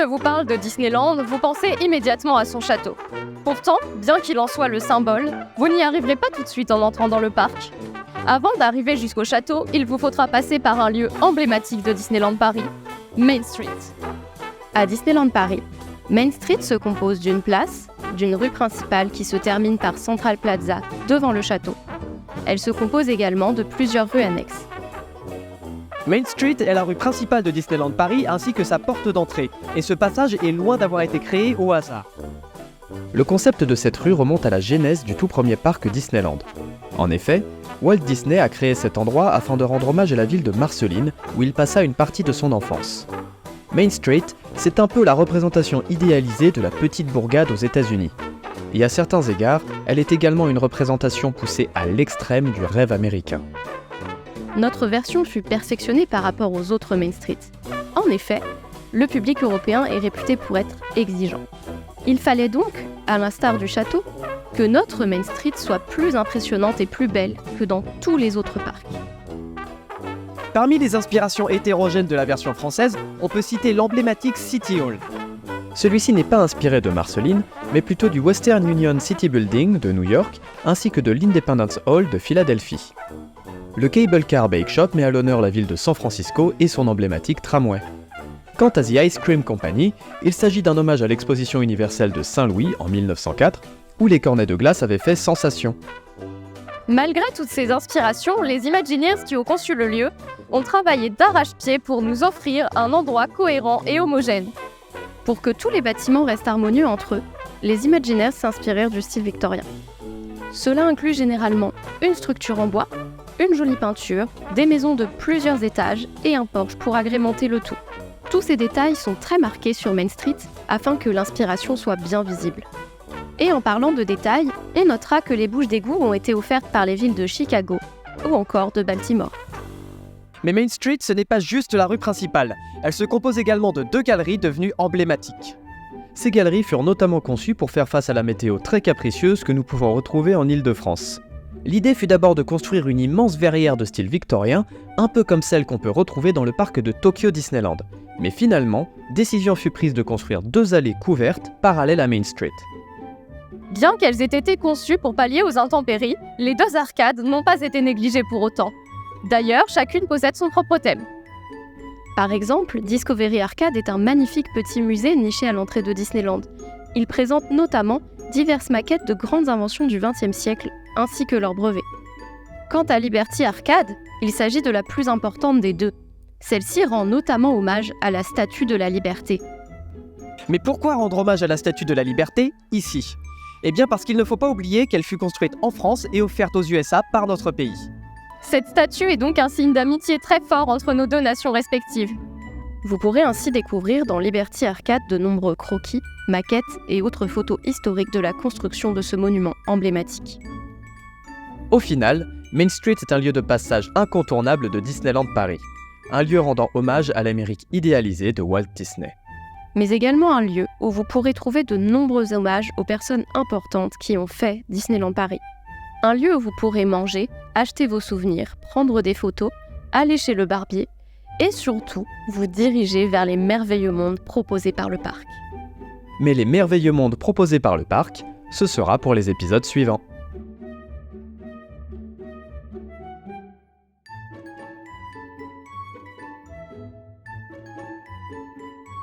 je vous parle de Disneyland, vous pensez immédiatement à son château. Pourtant, bien qu'il en soit le symbole, vous n'y arriverez pas tout de suite en entrant dans le parc. Avant d'arriver jusqu'au château, il vous faudra passer par un lieu emblématique de Disneyland Paris, Main Street. À Disneyland Paris, Main Street se compose d'une place, d'une rue principale qui se termine par Central Plaza, devant le château. Elle se compose également de plusieurs rues annexes. Main Street est la rue principale de Disneyland Paris ainsi que sa porte d'entrée, et ce passage est loin d'avoir été créé au hasard. Le concept de cette rue remonte à la genèse du tout premier parc Disneyland. En effet, Walt Disney a créé cet endroit afin de rendre hommage à la ville de Marceline, où il passa une partie de son enfance. Main Street, c'est un peu la représentation idéalisée de la petite bourgade aux États-Unis. Et à certains égards, elle est également une représentation poussée à l'extrême du rêve américain. Notre version fut perfectionnée par rapport aux autres Main Street. En effet, le public européen est réputé pour être exigeant. Il fallait donc, à l'instar du château, que notre Main Street soit plus impressionnante et plus belle que dans tous les autres parcs. Parmi les inspirations hétérogènes de la version française, on peut citer l'emblématique City Hall. Celui-ci n'est pas inspiré de Marceline, mais plutôt du Western Union City Building de New York, ainsi que de l'Independence Hall de Philadelphie. Le Cable Car Bake Shop met à l'honneur la ville de San Francisco et son emblématique tramway. Quant à The Ice Cream Company, il s'agit d'un hommage à l'exposition universelle de Saint-Louis en 1904, où les cornets de glace avaient fait sensation. Malgré toutes ces inspirations, les Imagineers qui ont conçu le lieu ont travaillé d'arrache-pied pour nous offrir un endroit cohérent et homogène. Pour que tous les bâtiments restent harmonieux entre eux, les Imagineers s'inspirèrent du style victorien. Cela inclut généralement une structure en bois, une jolie peinture, des maisons de plusieurs étages et un porche pour agrémenter le tout. Tous ces détails sont très marqués sur Main Street afin que l'inspiration soit bien visible. Et en parlant de détails, on notera que les bouches d'égout ont été offertes par les villes de Chicago ou encore de Baltimore. Mais Main Street, ce n'est pas juste la rue principale. Elle se compose également de 2 galeries devenues emblématiques. Ces galeries furent notamment conçues pour faire face à la météo très capricieuse que nous pouvons retrouver en Île-de-France. L'idée fut d'abord de construire une immense verrière de style victorien, un peu comme celle qu'on peut retrouver dans le parc de Tokyo Disneyland. Mais finalement, décision fut prise de construire 2 allées couvertes parallèles à Main Street. Bien qu'elles aient été conçues pour pallier aux intempéries, les 2 arcades n'ont pas été négligées pour autant. D'ailleurs, chacune possède son propre thème. Par exemple, Discovery Arcade est un magnifique petit musée niché à l'entrée de Disneyland. Il présente notamment diverses maquettes de grandes inventions du XXe siècle, ainsi que leurs brevets. Quant à Liberty Arcade, il s'agit de la plus importante des 2. Celle-ci rend notamment hommage à la Statue de la Liberté. Mais pourquoi rendre hommage à la Statue de la Liberté ici ? Eh bien parce qu'il ne faut pas oublier qu'elle fut construite en France et offerte aux USA par notre pays. Cette statue est donc un signe d'amitié très fort entre nos 2 nations respectives. Vous pourrez ainsi découvrir dans Liberty Arcade de nombreux croquis, maquettes et autres photos historiques de la construction de ce monument emblématique. Au final, Main Street est un lieu de passage incontournable de Disneyland Paris, un lieu rendant hommage à l'Amérique idéalisée de Walt Disney. Mais également un lieu où vous pourrez trouver de nombreux hommages aux personnes importantes qui ont fait Disneyland Paris. Un lieu où vous pourrez manger, acheter vos souvenirs, prendre des photos, aller chez le barbier et surtout vous diriger vers les merveilleux mondes proposés par le parc. Mais les merveilleux mondes proposés par le parc, ce sera pour les épisodes suivants.